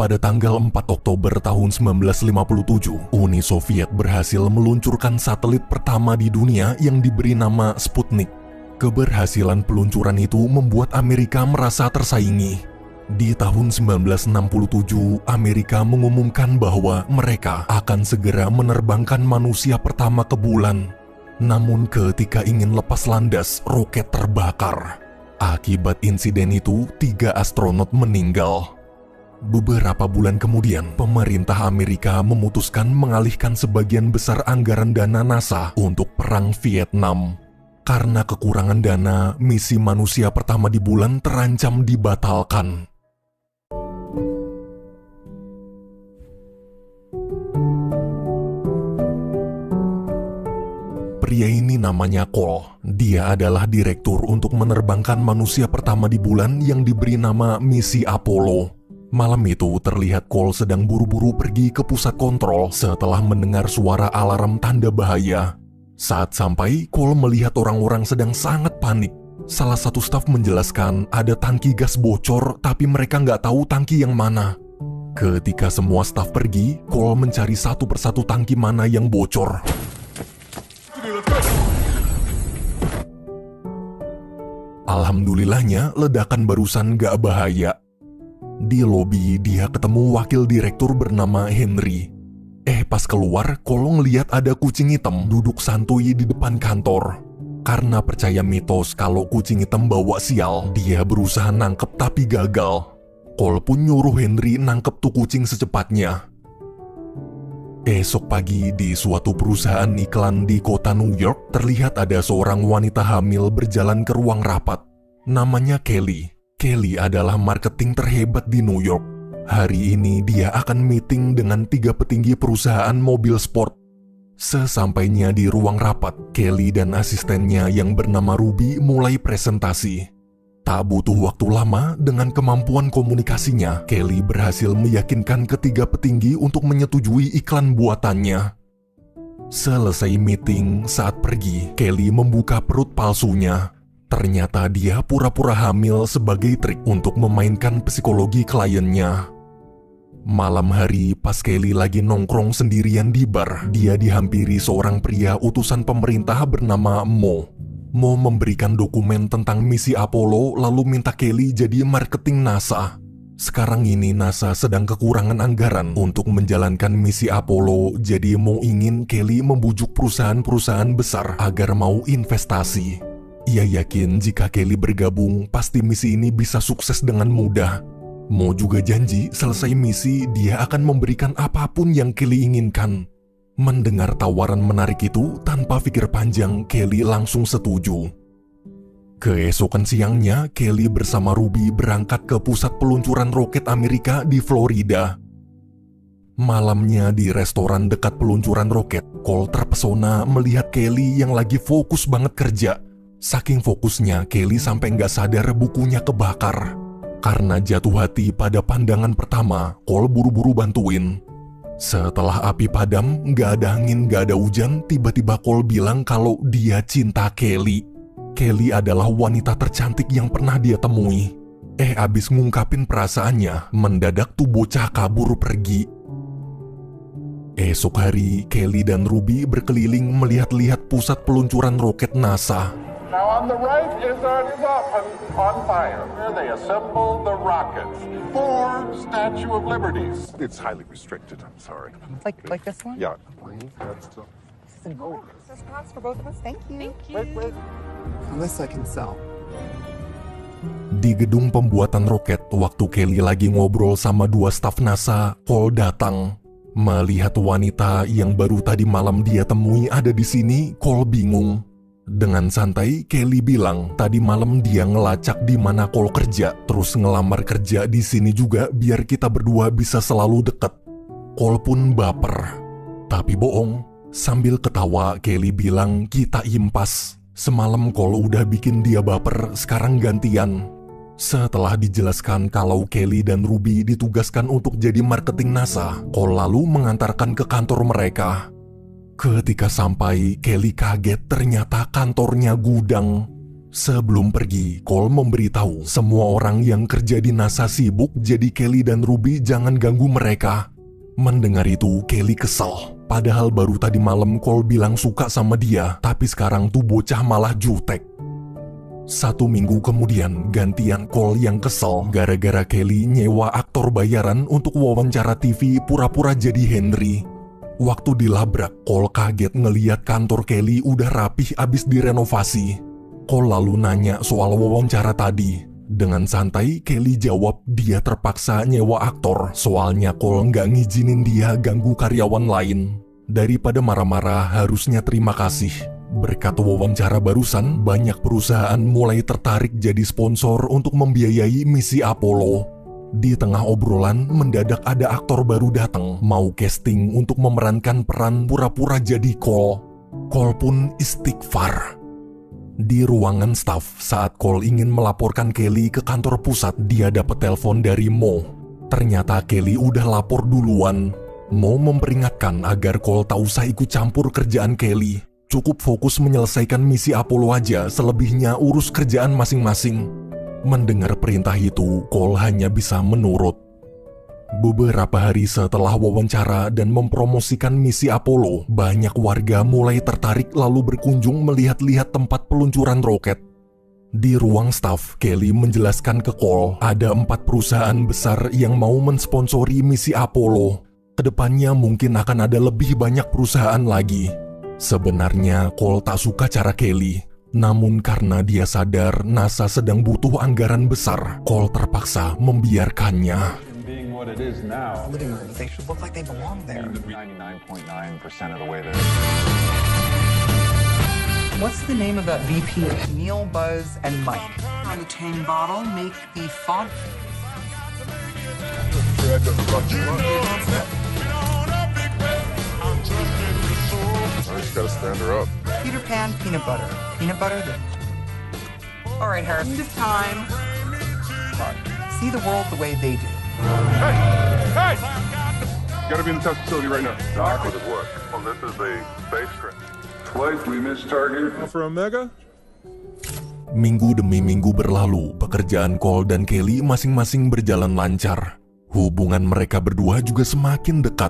Pada tanggal 4 Oktober tahun 1957, Uni Soviet berhasil meluncurkan satelit pertama di dunia yang diberi nama Sputnik. Keberhasilan peluncuran itu membuat Amerika merasa tersaingi. Di tahun 1967, Amerika mengumumkan bahwa mereka akan segera menerbangkan manusia pertama ke bulan. Namun ketika ingin lepas landas, roket terbakar. Akibat insiden itu, 3 astronot meninggal. Beberapa bulan kemudian, pemerintah Amerika memutuskan mengalihkan sebagian besar anggaran dana NASA untuk Perang Vietnam. Karena kekurangan dana, misi manusia pertama di bulan terancam dibatalkan. Pria ini namanya Cole. Dia adalah direktur untuk menerbangkan manusia pertama di bulan yang diberi nama Misi Apollo. Malam itu terlihat Cole sedang buru-buru pergi ke pusat kontrol setelah mendengar suara alarm tanda bahaya. Saat sampai, Cole melihat orang-orang sedang sangat panik. Salah satu staf menjelaskan ada tangki gas bocor tapi mereka nggak tahu tangki yang mana. Ketika semua staf pergi, Cole mencari satu persatu tangki mana yang bocor. Alhamdulillahnya, ledakan barusan gak bahaya. Di lobi, dia ketemu wakil direktur bernama Henry. Pas keluar, Cole ngeliat ada kucing hitam duduk santuy di depan kantor. Karena percaya mitos kalau kucing hitam bawa sial, dia berusaha nangkep tapi gagal. Cole pun nyuruh Henry nangkep tuh kucing secepatnya. Esok pagi di suatu perusahaan iklan di kota New York, terlihat ada seorang wanita hamil berjalan ke ruang rapat. Namanya Kelly. Kelly adalah marketing terhebat di New York. Hari ini dia akan meeting dengan 3 petinggi perusahaan mobil sport. Sesampainya di ruang rapat, Kelly dan asistennya yang bernama Ruby mulai presentasi. Tak butuh waktu lama, dengan kemampuan komunikasinya, Kelly berhasil meyakinkan ketiga petinggi untuk menyetujui iklan buatannya. Selesai meeting, saat pergi, Kelly membuka perut palsunya. Ternyata dia pura-pura hamil sebagai trik untuk memainkan psikologi kliennya. Malam hari, pas Kelly lagi nongkrong sendirian di bar, dia dihampiri seorang pria utusan pemerintah bernama Mo. Mo memberikan dokumen tentang misi Apollo lalu minta Kelly jadi marketing NASA. Sekarang ini NASA sedang kekurangan anggaran untuk menjalankan misi Apollo, jadi Mo ingin Kelly membujuk perusahaan-perusahaan besar agar mau investasi. Ia yakin jika Kelly bergabung, pasti misi ini bisa sukses dengan mudah. Mo juga janji selesai misi dia akan memberikan apapun yang Kelly inginkan. Mendengar tawaran menarik itu, tanpa pikir panjang, Kelly langsung setuju. Keesokan siangnya, Kelly bersama Ruby berangkat ke pusat peluncuran roket Amerika di Florida. Malamnya di restoran dekat peluncuran roket, Cole terpesona melihat Kelly yang lagi fokus banget kerja. Saking fokusnya, Kelly sampai nggak sadar bukunya kebakar. Karena jatuh hati pada pandangan pertama, Cole buru-buru bantuin. Setelah api padam, nggak ada angin, nggak ada hujan, tiba-tiba Cole bilang kalau dia cinta Kelly. Kelly adalah wanita tercantik yang pernah dia temui. Abis ngungkapin perasaannya, mendadak tuh bocah kabur pergi. Esok hari, Kelly dan Ruby berkeliling melihat-lihat pusat peluncuran roket NASA. Now on the right is our Zeppelin on fire. Here they assemble the rockets for Statue of Liberties. It's highly restricted, I'm sorry. Like this one? Yeah. That's still... This is pass for both of us. Thank you. Wait. Unless I can sell. Di gedung pembuatan roket, waktu Kelly lagi ngobrol sama 2 staf NASA, Cole datang. Melihat wanita yang baru tadi malam dia temui ada di sini, Cole bingung. Dengan santai, Kelly bilang tadi malam dia ngelacak di mana Cole kerja, terus ngelamar kerja di sini juga biar kita berdua bisa selalu deket. Cole pun baper. Tapi bohong. Sambil ketawa, Kelly bilang kita impas. Semalam Cole udah bikin dia baper, sekarang gantian. Setelah dijelaskan kalau Kelly dan Ruby ditugaskan untuk jadi marketing NASA, Cole lalu mengantarkan ke kantor mereka. Ketika sampai, Kelly kaget ternyata kantornya gudang. Sebelum pergi, Cole memberitahu semua orang yang kerja di NASA sibuk, jadi Kelly dan Ruby jangan ganggu mereka. Mendengar itu, Kelly kesal. Padahal baru tadi malam Cole bilang suka sama dia, tapi sekarang tuh bocah malah jutek. 1 minggu kemudian, gantian Cole yang kesal gara-gara Kelly nyewa aktor bayaran untuk wawancara TV pura-pura jadi Henry. Waktu dilabrak, Cole kaget ngeliat kantor Kelly udah rapih abis direnovasi. Cole lalu nanya soal wawancara tadi. Dengan santai, Kelly jawab dia terpaksa nyewa aktor, soalnya Cole nggak ngizinin dia ganggu karyawan lain. Daripada marah-marah, harusnya terima kasih. Berkat wawancara barusan, banyak perusahaan mulai tertarik jadi sponsor untuk membiayai misi Apollo. Di tengah obrolan, mendadak ada aktor baru datang, mau casting untuk memerankan peran pura-pura jadi Cole. Cole pun istighfar. Di ruangan staf, saat Cole ingin melaporkan Kelly ke kantor pusat, dia dapat telepon dari Mo. Ternyata Kelly udah lapor duluan. Mo memperingatkan agar Cole tak usah ikut campur kerjaan Kelly. Cukup fokus menyelesaikan misi Apollo aja, selebihnya urus kerjaan masing-masing. Mendengar perintah itu, Cole hanya bisa menurut. Beberapa hari setelah wawancara dan mempromosikan misi Apollo, banyak warga mulai tertarik lalu berkunjung melihat-lihat tempat peluncuran roket. Di ruang staf, Kelly menjelaskan ke Cole ada 4 perusahaan besar yang mau mensponsori misi Apollo. Kedepannya mungkin akan ada lebih banyak perusahaan lagi. Sebenarnya Cole tak suka cara Kelly. Namun karena dia sadar NASA sedang butuh anggaran besar, Cole terpaksa membiarkannya. What it is now. Living rooms, they should look like they belong there. 99.9% of the way there. What's the name of that VP? Neil, Buzz, and Mike. On the tang bottle, make the font. I just gotta stand her up. Peter Pan, peanut butter. Peanut butter. All right, Harris. End of time. Come on. See the world the way they do. Hey! Hey! Gotta be in the test facility right now. Doc, would it work? Well, this is a spacecraft. Twice we missed target. For Omega? Minggu demi minggu berlalu, pekerjaan Cole dan Kelly masing-masing berjalan lancar. Hubungan mereka berdua juga semakin dekat.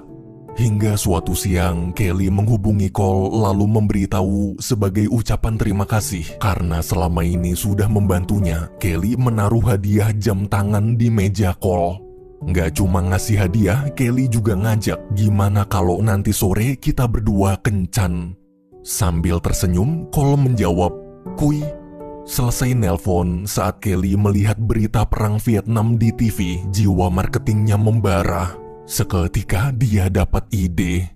Hingga suatu siang, Kelly menghubungi Cole lalu memberitahu sebagai ucapan terima kasih karena selama ini sudah membantunya. Kelly menaruh hadiah jam tangan di meja Cole. Nggak cuma ngasih hadiah, Kelly juga ngajak gimana kalau nanti sore kita berdua kencan. Sambil tersenyum, Cole menjawab, "Kui." Selesai nelpon, saat Kelly melihat berita perang Vietnam di TV, jiwa marketingnya membara. Seketika dia dapat ide.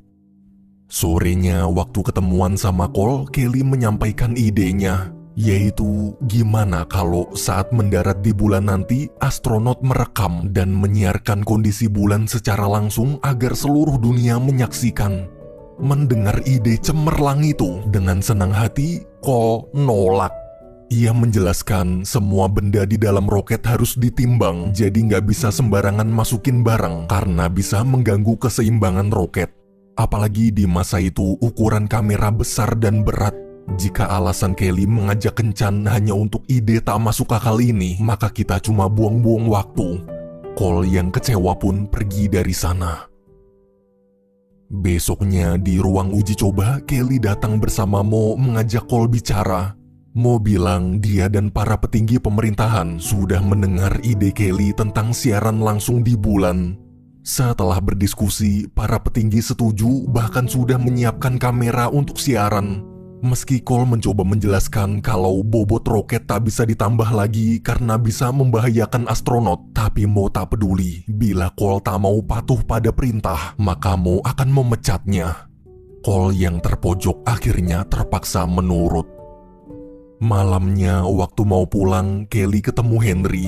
Sorenya waktu ketemuan sama Cole, Kelly menyampaikan idenya, yaitu gimana kalau saat mendarat di bulan nanti, astronot merekam dan menyiarkan kondisi bulan secara langsung agar seluruh dunia menyaksikan. Mendengar ide cemerlang itu, dengan senang hati, Cole nolak. Ia menjelaskan semua benda di dalam roket harus ditimbang, jadi nggak bisa sembarangan masukin barang karena bisa mengganggu keseimbangan roket. Apalagi di masa itu ukuran kamera besar dan berat. Jika alasan Kelly mengajak kencan hanya untuk ide tak masuk akal ini, maka kita cuma buang-buang waktu. Cole yang kecewa pun pergi dari sana. Besoknya di ruang uji coba, Kelly datang bersama Mo mengajak Cole bicara. Mo bilang dia dan para petinggi pemerintahan sudah mendengar ide Kelly tentang siaran langsung di bulan. Setelah berdiskusi, para petinggi setuju bahkan sudah menyiapkan kamera untuk siaran. Meski Cole mencoba menjelaskan kalau bobot roket tak bisa ditambah lagi karena bisa membahayakan astronot, tapi Mo tak peduli. Bila Cole tak mau patuh pada perintah, maka Mo akan memecatnya. Cole yang terpojok akhirnya terpaksa menurut. Malamnya waktu mau pulang, Kelly ketemu Henry.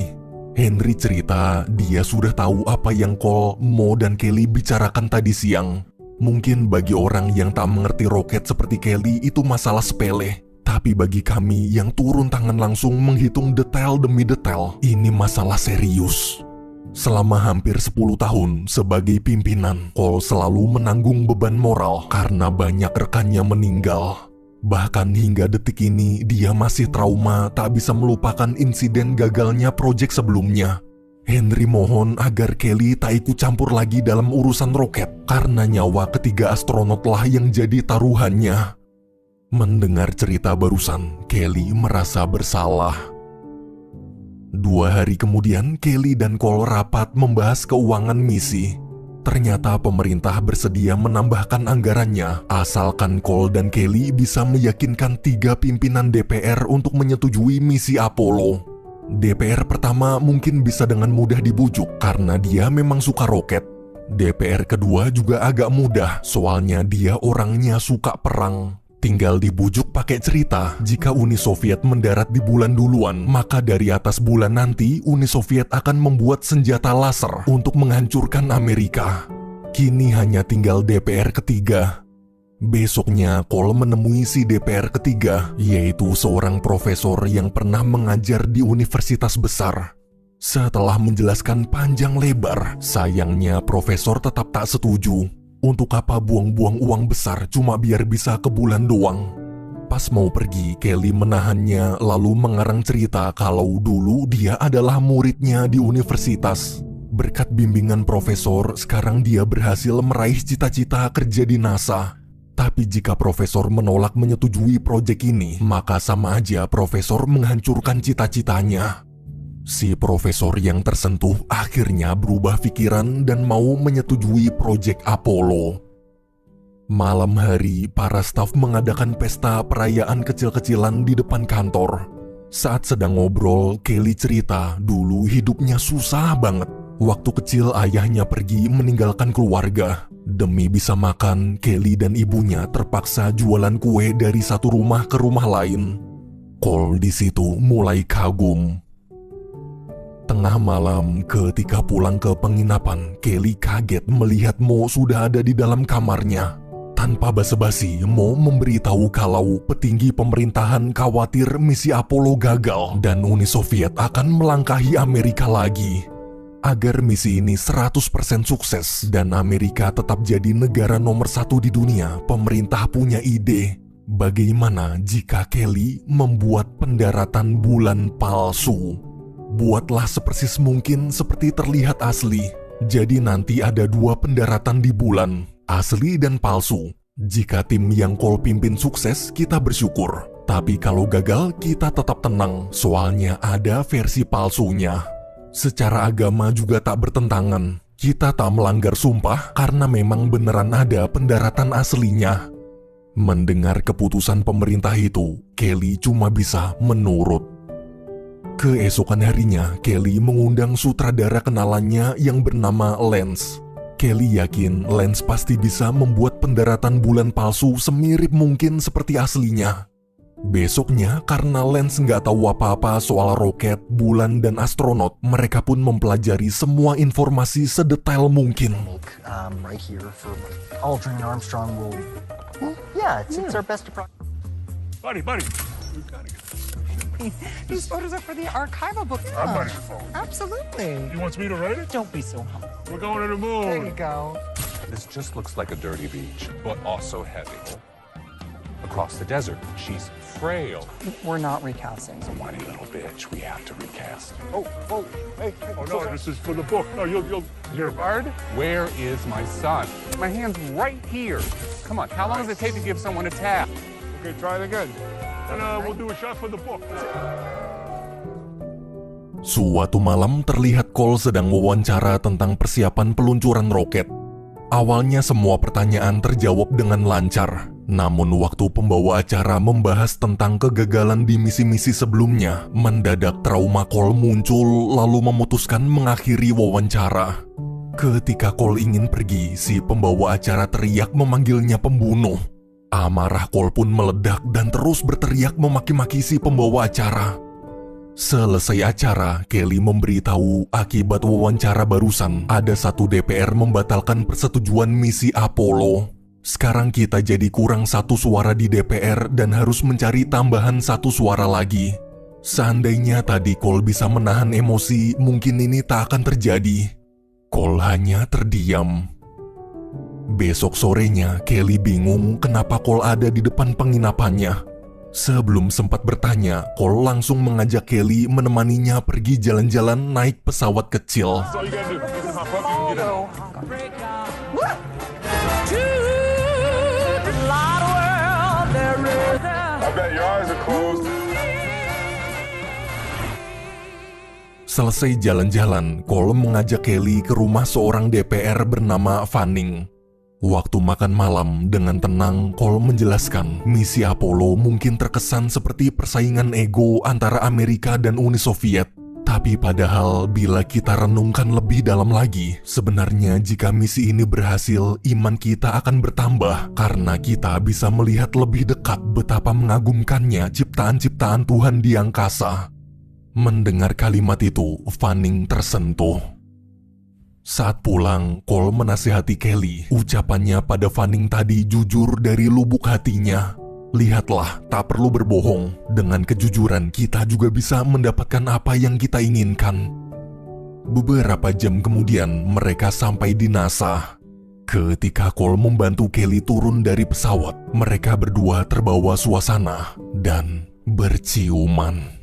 Henry cerita dia sudah tahu apa yang Cole, Mo, dan Kelly bicarakan tadi siang. Mungkin bagi orang yang tak mengerti roket seperti Kelly itu masalah sepele. Tapi bagi kami yang turun tangan langsung menghitung detail demi detail, ini masalah serius. Selama hampir 10 tahun sebagai pimpinan, Cole selalu menanggung beban moral karena banyak rekannya meninggal. Bahkan hingga detik ini dia masih trauma tak bisa melupakan insiden gagalnya proyek sebelumnya. Henry mohon agar Kelly tak ikut campur lagi dalam urusan roket karena nyawa ketiga astronotlah yang jadi taruhannya. Mendengar cerita barusan, Kelly merasa bersalah. 2 hari kemudian, Kelly dan Cole rapat membahas keuangan misi. Ternyata pemerintah bersedia menambahkan anggarannya asalkan Cole dan Kelly bisa meyakinkan 3 pimpinan DPR untuk menyetujui misi Apollo. DPR pertama mungkin bisa dengan mudah dibujuk karena dia memang suka roket. DPR kedua juga agak mudah soalnya dia orangnya suka perang. Tinggal dibujuk pakai cerita, jika Uni Soviet mendarat di bulan duluan, maka dari atas bulan nanti Uni Soviet akan membuat senjata laser untuk menghancurkan Amerika. Kini hanya tinggal DPR ketiga. Besoknya Cole menemui si DPR ketiga, yaitu seorang profesor yang pernah mengajar di universitas besar. Setelah menjelaskan panjang lebar, sayangnya profesor tetap tak setuju. Untuk apa buang-buang uang besar cuma biar bisa ke bulan doang? Pas mau pergi, Kelly menahannya lalu mengarang cerita kalau dulu dia adalah muridnya di universitas. Berkat bimbingan profesor, sekarang dia berhasil meraih cita-cita kerja di NASA. Tapi jika profesor menolak menyetujui proyek ini, maka sama aja profesor menghancurkan cita-citanya. Si profesor yang tersentuh akhirnya berubah pikiran dan mau menyetujui proyek Apollo. Malam hari, para staf mengadakan pesta perayaan kecil-kecilan di depan kantor. Saat sedang ngobrol, Kelly cerita dulu hidupnya susah banget. Waktu kecil ayahnya pergi meninggalkan keluarga. Demi bisa makan, Kelly dan ibunya terpaksa jualan kue dari satu rumah ke rumah lain. Cole di situ mulai kagum. Tengah malam, ketika pulang ke penginapan, Kelly kaget melihat Mo sudah ada di dalam kamarnya. Tanpa basa-basi, Mo memberitahu kalau petinggi pemerintahan khawatir misi Apollo gagal dan Uni Soviet akan melangkahi Amerika lagi. Agar misi ini 100% sukses dan Amerika tetap jadi negara nomor 1 di dunia, pemerintah punya ide. Bagaimana jika Kelly membuat pendaratan bulan palsu? Buatlah sepersis mungkin seperti terlihat asli. Jadi nanti ada 2 pendaratan di bulan, asli dan palsu. Jika tim yang Cole pimpin sukses, kita bersyukur. Tapi kalau gagal, kita tetap tenang, soalnya ada versi palsunya. Secara agama juga tak bertentangan. Kita tak melanggar sumpah karena memang beneran ada pendaratan aslinya. Mendengar keputusan pemerintah itu, Kelly cuma bisa menurut. Keesokan harinya, Kelly mengundang sutradara kenalannya yang bernama Lance. Kelly yakin Lance pasti bisa membuat pendaratan bulan palsu semirip mungkin seperti aslinya. Besoknya, karena Lance nggak tahu apa-apa soal roket, bulan, dan astronot, mereka pun mempelajari semua informasi sedetail mungkin. Right here for Aldrin and Armstrong will... Yeah, it's our best approach. Buddy, you gotta get this. These photos are for the archival book. I'm ready to phone. Absolutely. He wants me to write it? Don't be so humble. We're going to the There moon. you go. This just looks like a dirty beach, but also heavy. Across the desert, she's frail. We're not recasting. Whiny little bitch, we have to recast. Hey. Oh, no, this is for the book. No, you're fired? Where is my son? My hand's right here. Come on, how long does it take to give someone a tap? Okay, try it again. And we'll do a shot for the book. Suatu malam terlihat Cole sedang wawancara tentang persiapan peluncuran roket. Awalnya semua pertanyaan terjawab dengan lancar. Namun waktu pembawa acara membahas tentang kegagalan di misi-misi sebelumnya, mendadak trauma Cole muncul lalu memutuskan mengakhiri wawancara. Ketika Cole ingin pergi, si pembawa acara teriak memanggilnya pembunuh. Amarah Cole pun meledak dan terus berteriak memaki-maki si pembawa acara. Selesai acara, Kelly memberitahu akibat wawancara barusan ada satu DPR membatalkan persetujuan misi Apollo. Sekarang kita jadi kurang 1 suara di DPR dan harus mencari tambahan 1 suara lagi. Seandainya tadi Cole bisa menahan emosi, mungkin ini tak akan terjadi. Cole hanya terdiam. Besok sorenya, Kelly bingung kenapa Cole ada di depan penginapannya. Sebelum sempat bertanya, Cole langsung mengajak Kelly menemaninya pergi jalan-jalan naik pesawat kecil. That's all you gotta do. You can hop up, you can get out. I bet your eyes are closed. Selesai jalan-jalan, Cole mengajak Kelly ke rumah seorang DPR bernama Fanning. Waktu makan malam, dengan tenang, Cole menjelaskan misi Apollo mungkin terkesan seperti persaingan ego antara Amerika dan Uni Soviet. Tapi padahal bila kita renungkan lebih dalam lagi, sebenarnya jika misi ini berhasil, iman kita akan bertambah karena kita bisa melihat lebih dekat betapa mengagumkannya ciptaan-ciptaan Tuhan di angkasa. Mendengar kalimat itu, Fanning tersentuh. Saat pulang, Cole menasihati Kelly. Ucapannya pada Fanning tadi jujur dari lubuk hatinya. Lihatlah, tak perlu berbohong. Dengan kejujuran, kita juga bisa mendapatkan apa yang kita inginkan. Beberapa jam kemudian, mereka sampai di NASA. Ketika Cole membantu Kelly turun dari pesawat, mereka berdua terbawa suasana dan berciuman.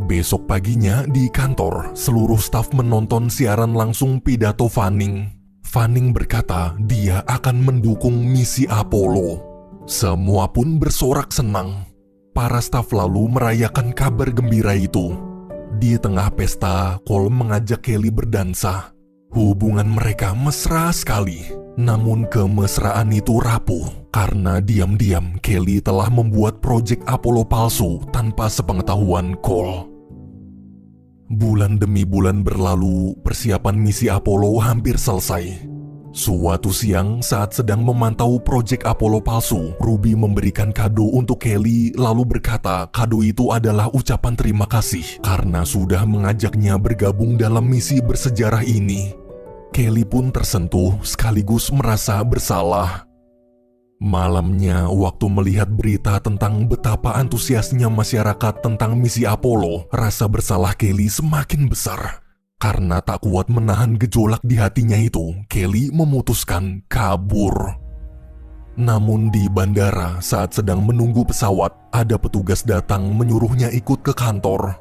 Besok paginya di kantor, seluruh staf menonton siaran langsung pidato Fanning. Fanning berkata dia akan mendukung misi Apollo. Semua pun bersorak senang. Para staf lalu merayakan kabar gembira itu. Di tengah pesta, Cole mengajak Kelly berdansa. Hubungan mereka mesra sekali. Namun kemesraan itu rapuh karena diam-diam Kelly telah membuat proyek Apollo palsu tanpa sepengetahuan Cole. Bulan demi bulan berlalu, persiapan misi Apollo hampir selesai. Suatu siang saat sedang memantau proyek Apollo palsu, Ruby memberikan kado untuk Kelly lalu berkata kado itu adalah ucapan terima kasih karena sudah mengajaknya bergabung dalam misi bersejarah ini. Kelly pun tersentuh sekaligus merasa bersalah. Malamnya, waktu melihat berita tentang betapa antusiasnya masyarakat tentang misi Apollo, rasa bersalah Kelly semakin besar. Karena tak kuat menahan gejolak di hatinya itu, Kelly memutuskan kabur. Namun di bandara, saat sedang menunggu pesawat, ada petugas datang menyuruhnya ikut ke kantor.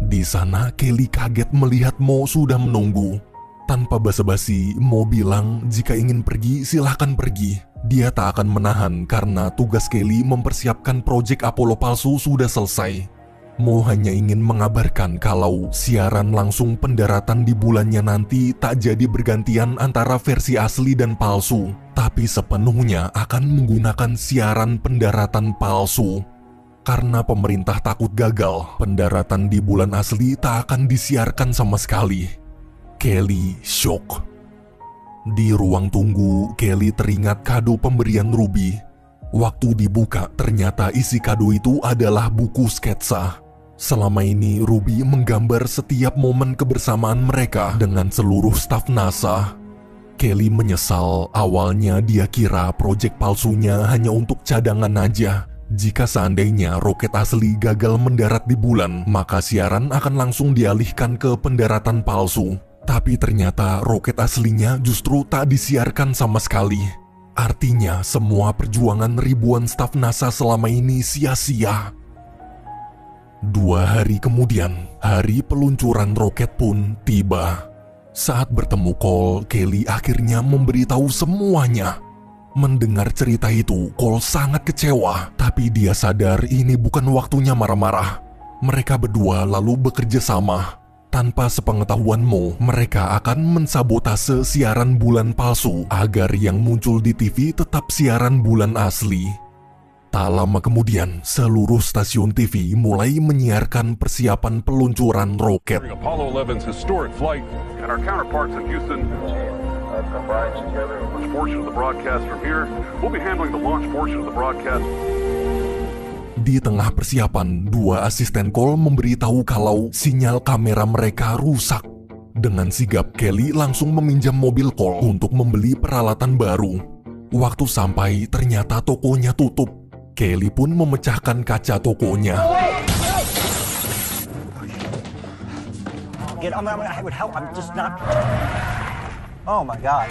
Di sana, Kelly kaget melihat Mo sudah menunggu. Tanpa basa-basi, Mo bilang jika ingin pergi silahkan pergi. Dia tak akan menahan karena tugas Kelly mempersiapkan proyek Apollo palsu sudah selesai. Mo hanya ingin mengabarkan kalau siaran langsung pendaratan di bulannya nanti tak jadi bergantian antara versi asli dan palsu, tapi sepenuhnya akan menggunakan siaran pendaratan palsu. Karena pemerintah takut gagal, pendaratan di bulan asli tak akan disiarkan sama sekali. Kelly shock. Di ruang tunggu, Kelly teringat kado pemberian Ruby. Waktu dibuka, ternyata isi kado itu adalah buku sketsa. Selama ini, Ruby menggambar setiap momen kebersamaan mereka dengan seluruh staf NASA. Kelly menyesal, awalnya dia kira proyek palsunya hanya untuk cadangan aja. Jika seandainya roket asli gagal mendarat di bulan, maka siaran akan langsung dialihkan ke pendaratan palsu. Tapi ternyata roket aslinya justru tak disiarkan sama sekali. Artinya semua perjuangan ribuan staf NASA selama ini sia-sia. 2 hari kemudian, hari peluncuran roket pun tiba. Saat bertemu Cole, Kelly akhirnya memberitahu semuanya. Mendengar cerita itu, Cole sangat kecewa, tapi dia sadar ini bukan waktunya marah-marah. Mereka berdua lalu bekerja sama. Tanpa sepengetahuan Mo, mereka akan mensabotase siaran bulan palsu agar yang muncul di TV tetap siaran bulan asli. Tak lama kemudian, seluruh stasiun TV mulai menyiarkan persiapan peluncuran roket. Apollo 11's historic flight and our counterparts in Houston combined together. Launch portion of the broadcast from here. We'll be handling the launch portion of the broadcast. Di tengah persiapan, 2 asisten Cole memberitahu kalau sinyal kamera mereka rusak. Dengan sigap, Kelly langsung meminjam mobil Cole untuk membeli peralatan baru. Waktu sampai, ternyata tokonya tutup. Kelly pun memecahkan kaca tokonya. Oh my God.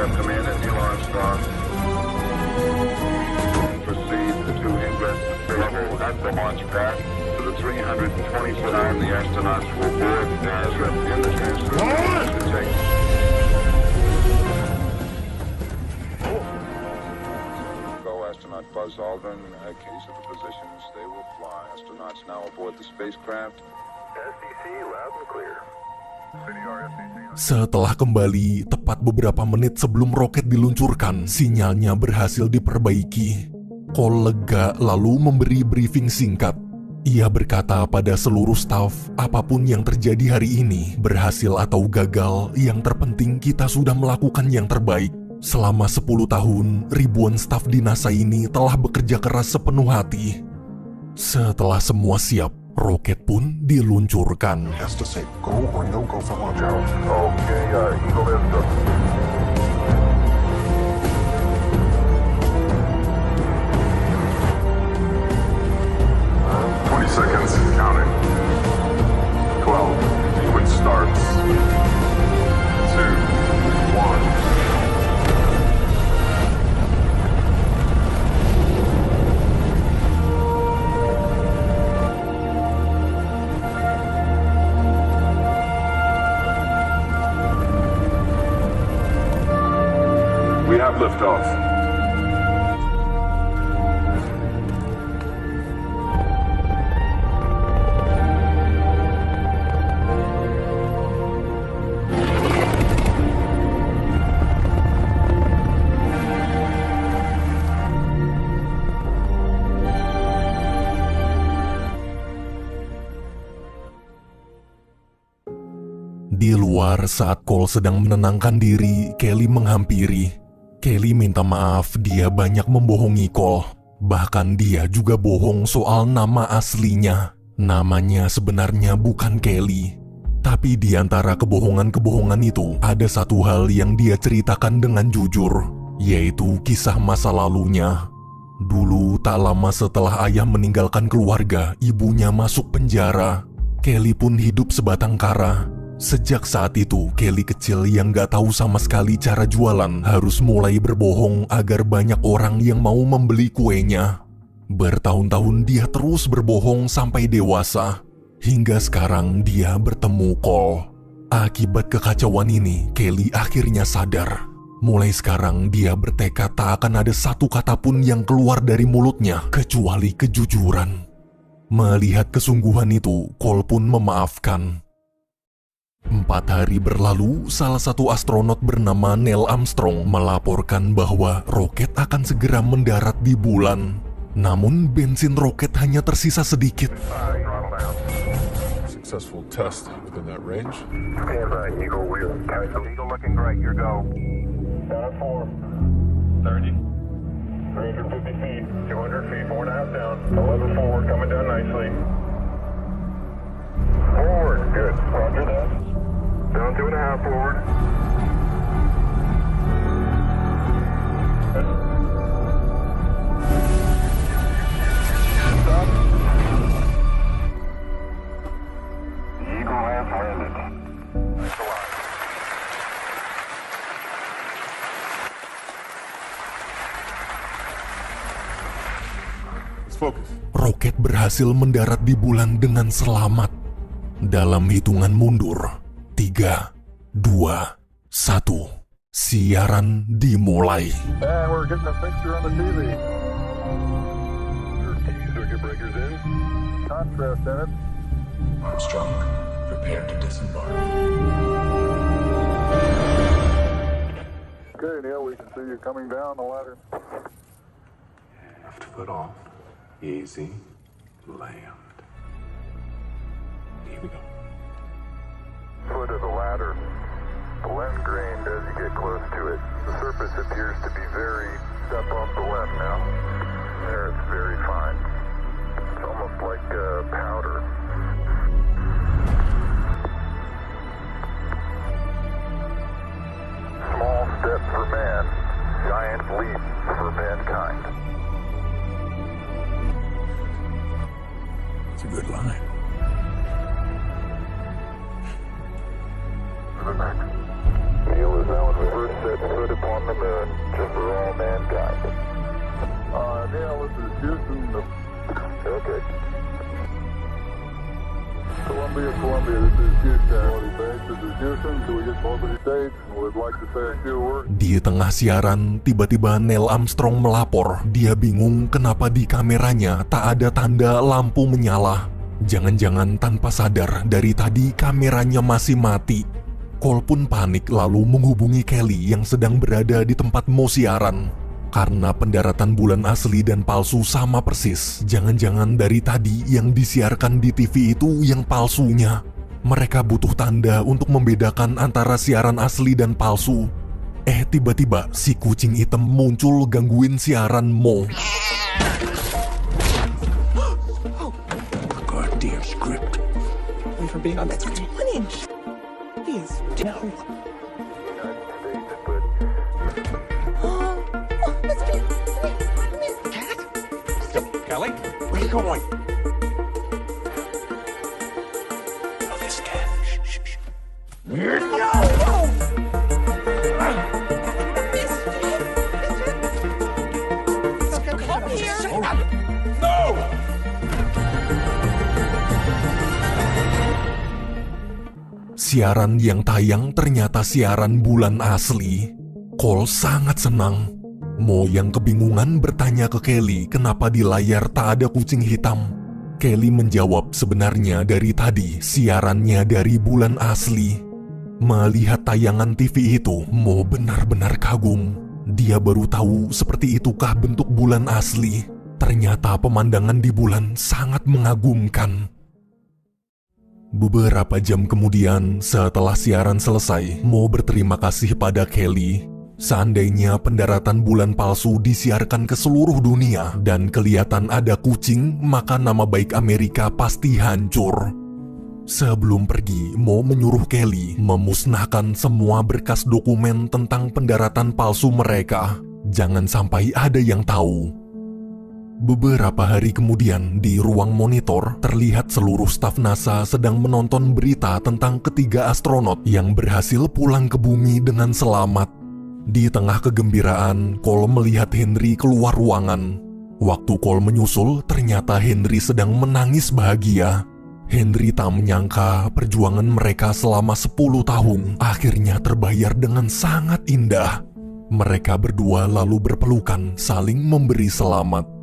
Command at Neil Armstrong. Proceed to ingress level at the launch pad. To the 320-foot arm, the astronauts will board as in the transfer to take. Go astronaut Buzz Aldrin. Keys of the positions they will fly. Astronauts now aboard the spacecraft. SDC loud and clear. Setelah kembali, tepat beberapa menit sebelum roket diluncurkan, sinyalnya berhasil diperbaiki. Cole lega lalu memberi briefing singkat. Ia berkata pada seluruh staf, apapun yang terjadi hari ini, berhasil atau gagal, yang terpenting kita sudah melakukan yang terbaik. Selama 10 tahun, ribuan staf di NASA ini telah bekerja keras sepenuh hati. Setelah semua siap, roket pun diluncurkan. Has to say go or no go for launch. Okay, Eagle is up. Seconds, counting. 12, sequence starts. 2, 1. We have liftoff. Di luar, saat Cole sedang menenangkan diri, Kelly menghampiri. Kelly minta maaf, dia banyak membohongi Cole. Bahkan dia juga bohong soal nama aslinya. Namanya sebenarnya bukan Kelly. Tapi di antara kebohongan-kebohongan itu, ada satu hal yang dia ceritakan dengan jujur, yaitu kisah masa lalunya. Dulu, tak lama setelah ayah meninggalkan keluarga, ibunya masuk penjara. Kelly pun hidup sebatang kara. Sejak saat itu, Kelly kecil yang gak tahu sama sekali cara jualan harus mulai berbohong agar banyak orang yang mau membeli kuenya. Bertahun-tahun dia terus berbohong sampai dewasa. Hingga sekarang dia bertemu Cole. Akibat kekacauan ini, Kelly akhirnya sadar. Mulai sekarang dia bertekad tak akan ada satu kata pun yang keluar dari mulutnya kecuali kejujuran. Melihat kesungguhan itu, Cole pun memaafkan. 4 hari berlalu, salah satu astronot bernama Neil Armstrong melaporkan bahwa roket akan segera mendarat di bulan. Namun bensin roket hanya tersisa sedikit. Successful test within that range. Stand by, Eagle. Eagle looking great. Your go. Down 4. 30. 350 feet. 200 feet. 4.5 down. 11 forward. Coming down nicely. Forward. Good. Roger that. Down 2.5 forward. Stop. The Eagle has landed. Nice alive. Let's focus. Roket berhasil mendarat di bulan dengan selamat. Dalam hitungan mundur, 3, 2, 1. Siaran dimulai. And we're getting a picture on the TV. Your TV circuit breakers in. Contrast in it. Armstrong, prepare to disembark. Okay, Neil, we can see you coming down the ladder. Left foot off. Easy. Land. Here we go. Foot of the ladder. Blend grained as you get close to it. The surface appears to be very step off the left now. There, it's very fine. It's almost like powder. Deal is now in reverse set foot upon the moon, just for all mankind. Neil, this is Houston. Okay. Columbia, this is Houston. This is Houston. Do we get both of these dates? We'd like to say a few words. Di tengah siaran, tiba-tiba Neil Armstrong melapor. Dia bingung kenapa di kameranya tak ada tanda lampu menyala. Jangan-jangan tanpa sadar dari tadi kameranya masih mati. Cole pun panik lalu menghubungi Kelly yang sedang berada di tempat mau siaran. Karena pendaratan bulan asli dan palsu sama persis. Jangan-jangan dari tadi yang disiarkan di TV itu yang palsunya. Mereka butuh tanda untuk membedakan antara siaran asli dan palsu. Tiba-tiba si kucing hitam muncul gangguin siaran Mo. Goddamn script. Wait for being on that 1 inch. Please, no. Kelly, where are you going? Oh, this cat. Shh, shh, shh. Siaran yang tayang ternyata siaran bulan asli. Cole sangat senang. Mo yang kebingungan bertanya ke Kelly kenapa di layar tak ada kucing hitam. Kelly menjawab sebenarnya dari tadi siarannya dari bulan asli. Melihat tayangan TV itu, Mo benar-benar kagum. Dia baru tahu seperti itukah bentuk bulan asli. Ternyata pemandangan di bulan sangat mengagumkan. Beberapa jam kemudian, setelah siaran selesai, Mo berterima kasih pada Kelly. Seandainya pendaratan bulan palsu disiarkan ke seluruh dunia dan kelihatan ada kucing, maka nama baik Amerika pasti hancur. Sebelum pergi, Mo menyuruh Kelly memusnahkan semua berkas dokumen tentang pendaratan palsu mereka. Jangan sampai ada yang tahu. Beberapa hari kemudian, di ruang monitor, terlihat seluruh staf NASA sedang menonton berita tentang ketiga astronot yang berhasil pulang ke bumi dengan selamat. Di tengah kegembiraan, Cole melihat Henry keluar ruangan. Waktu Cole menyusul, ternyata Henry sedang menangis bahagia. Henry tak menyangka perjuangan mereka selama 10 tahun akhirnya terbayar dengan sangat indah. Mereka berdua lalu berpelukan, saling memberi selamat.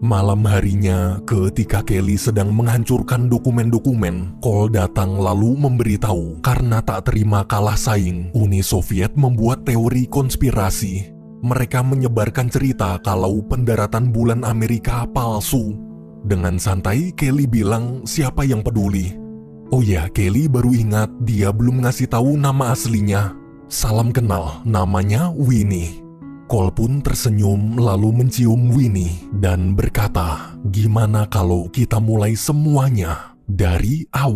Malam harinya, ketika Kelly sedang menghancurkan dokumen-dokumen, Cole datang lalu memberitahu karena tak terima kalah saing, Uni Soviet membuat teori konspirasi. Mereka menyebarkan cerita kalau pendaratan bulan Amerika palsu. Dengan santai, Kelly bilang siapa yang peduli. Oh ya, Kelly baru ingat dia belum ngasih tahu nama aslinya. Salam kenal, namanya Winnie. Cole pun tersenyum lalu mencium Winnie dan berkata, gimana kalau kita mulai semuanya dari awal?